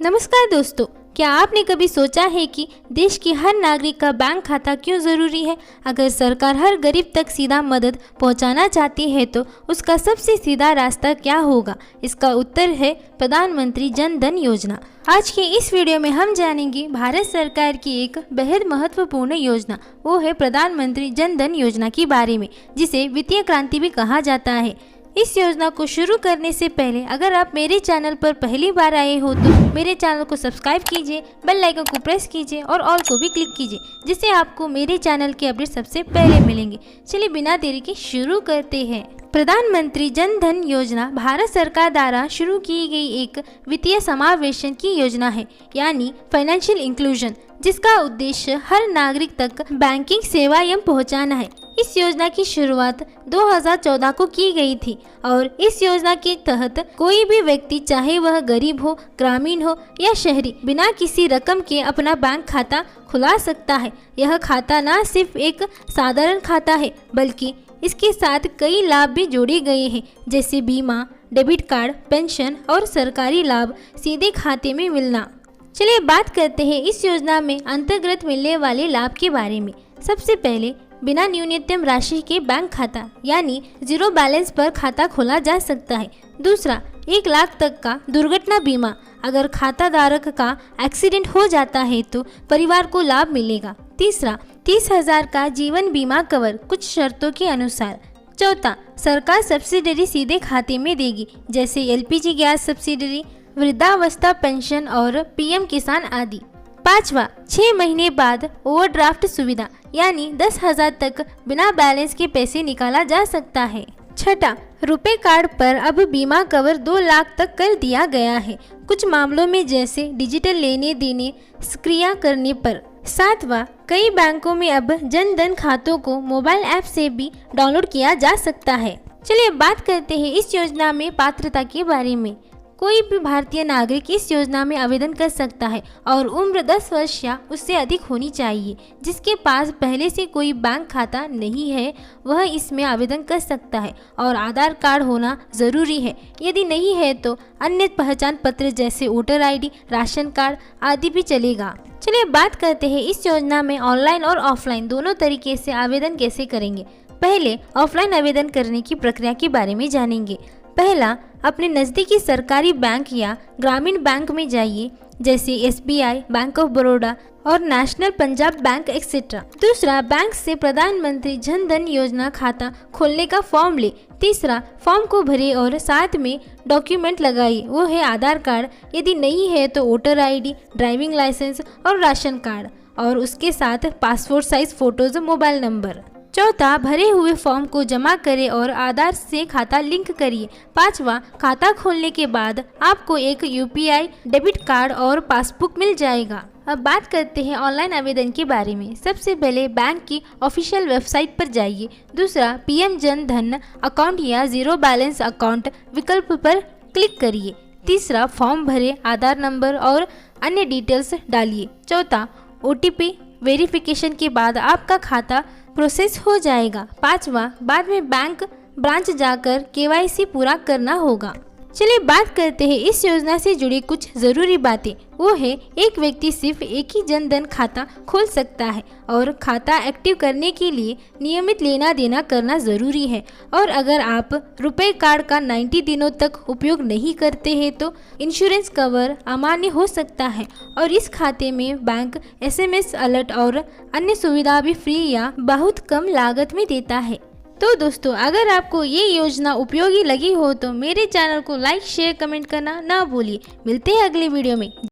नमस्कार दोस्तों, क्या आपने कभी सोचा है कि देश के हर नागरिक का बैंक खाता क्यों ज़रूरी है? अगर सरकार हर गरीब तक सीधा मदद पहुंचाना चाहती है तो उसका सबसे सीधा रास्ता क्या होगा? इसका उत्तर है प्रधानमंत्री जन धन योजना। आज के इस वीडियो में हम जानेंगे भारत सरकार की एक बेहद महत्वपूर्ण योजना, वो है प्रधानमंत्री जन धन योजना के बारे में, जिसे वित्तीय क्रांति भी कहा जाता है। इस योजना को शुरू करने से पहले अगर आप मेरे चैनल पर पहली बार आए हो तो मेरे चैनल को सब्सक्राइब कीजिए, बेल आइकन को प्रेस कीजिए और ऑल को भी क्लिक कीजिए, जिससे आपको मेरे चैनल के अपडेट सबसे पहले मिलेंगे। चलिए बिना देरी के शुरू करते हैं। प्रधानमंत्री जन धन योजना भारत सरकार द्वारा शुरू की गई एक वित्तीय समावेशन की योजना है, यानी फाइनेंशियल इंक्लूजन, जिसका उद्देश्य हर नागरिक तक बैंकिंग सेवाएं पहुंचाना है। इस योजना की शुरुआत 2014 को की गई थी और इस योजना के तहत कोई भी व्यक्ति, चाहे वह गरीब हो, ग्रामीण हो या शहरी, बिना किसी रकम के अपना बैंक खाता खुला सकता है। यह खाता न सिर्फ एक साधारण खाता है, बल्कि इसके साथ कई लाभ भी जोड़े गए हैं, जैसे बीमा, डेबिट कार्ड, पेंशन और सरकारी लाभ सीधे खाते में मिलना। चलिए बात करते हैं इस योजना में अंतर्गत मिलने वाले लाभ के बारे में। सबसे पहले बिना न्यूनतम राशि के बैंक खाता यानी जीरो बैलेंस पर खाता खोला जा सकता है। दूसरा, 1 लाख तक का दुर्घटना बीमा, अगर खाता धारक का एक्सीडेंट हो जाता है तो परिवार को लाभ मिलेगा। तीसरा, 30,000 का जीवन बीमा कवर, कुछ शर्तों के अनुसार। चौथा, सरकार सब्सिडी सीधे खाते में देगी, जैसे LPG गैस सब्सिडी, वृद्धावस्था पेंशन और PM किसान आदि। पांचवा, 6 महीने बाद ओवरड्राफ्ट सुविधा, यानी 10,000 तक बिना बैलेंस के पैसे निकाला जा सकता है। छठा, रुपए कार्ड पर अब बीमा कवर 2 लाख तक कर दिया गया है, कुछ मामलों में जैसे डिजिटल लेने देने सक्रिय करने पर। सातवां, कई बैंकों में अब जन धन खातों को मोबाइल ऐप से भी डाउनलोड किया जा सकता है। चलिए बात करते हैं इस योजना में पात्रता के बारे में। कोई भी भारतीय नागरिक इस योजना में आवेदन कर सकता है और उम्र 10 वर्ष या उससे अधिक होनी चाहिए। जिसके पास पहले से कोई बैंक खाता नहीं है वह इसमें आवेदन कर सकता है और आधार कार्ड होना ज़रूरी है। यदि नहीं है तो अन्य पहचान पत्र जैसे वोटर ID, राशन कार्ड आदि भी चलेगा। चलिए बात करते हैं इस योजना में ऑनलाइन और ऑफलाइन दोनों तरीके से आवेदन कैसे करेंगे। पहले ऑफलाइन आवेदन करने की प्रक्रिया के बारे में जानेंगे। पहला, अपने नज़दीकी सरकारी बैंक या ग्रामीण बैंक में जाइए, जैसे SBI, बैंक ऑफ बड़ौदा और नेशनल पंजाब बैंक एक्सेट्रा। दूसरा, बैंक से प्रधानमंत्री जन धन योजना खाता खोलने का फॉर्म ले। तीसरा, फॉर्म को भरे और साथ में डॉक्यूमेंट लगाइए, वो है आधार कार्ड, यदि नहीं है तो वोटर ID, ड्राइविंग लाइसेंस और राशन कार्ड, और उसके साथ passport size photos, mobile number. चौथा, भरे हुए फॉर्म को जमा करें और आधार से खाता लिंक करिए। पांचवा, खाता खोलने के बाद आपको एक UPI डेबिट कार्ड और पासबुक मिल जाएगा। अब बात करते हैं ऑनलाइन आवेदन के बारे में। सबसे पहले बैंक की ऑफिशियल वेबसाइट पर जाइए। दूसरा, PM जन धन अकाउंट या जीरो बैलेंस अकाउंट विकल्प पर क्लिक करिए। तीसरा, फॉर्म भरे, आधार नंबर और अन्य डिटेल्स डालिए। चौथा, OTP वेरिफिकेशन के बाद आपका खाता प्रोसेस हो जाएगा। पांचवा, बाद में बैंक ब्रांच जाकर KYC पूरा करना होगा। चलिए बात करते हैं इस योजना से जुड़ी कुछ ज़रूरी बातें। वो है, एक व्यक्ति सिर्फ एक ही जन धन खाता खोल सकता है और खाता एक्टिव करने के लिए नियमित लेना देना करना ज़रूरी है। और अगर आप रुपए कार्ड का 90 दिनों तक उपयोग नहीं करते हैं तो इंश्योरेंस कवर अमान्य हो सकता है और इस खाते में बैंक SMS अलर्ट और अन्य सुविधा भी फ्री या बहुत कम लागत में देता है। तो दोस्तों, अगर आपको ये योजना उपयोगी लगी हो तो मेरे चैनल को लाइक, शेयर, कमेंट करना ना भूलिए। मिलते हैं अगले वीडियो में।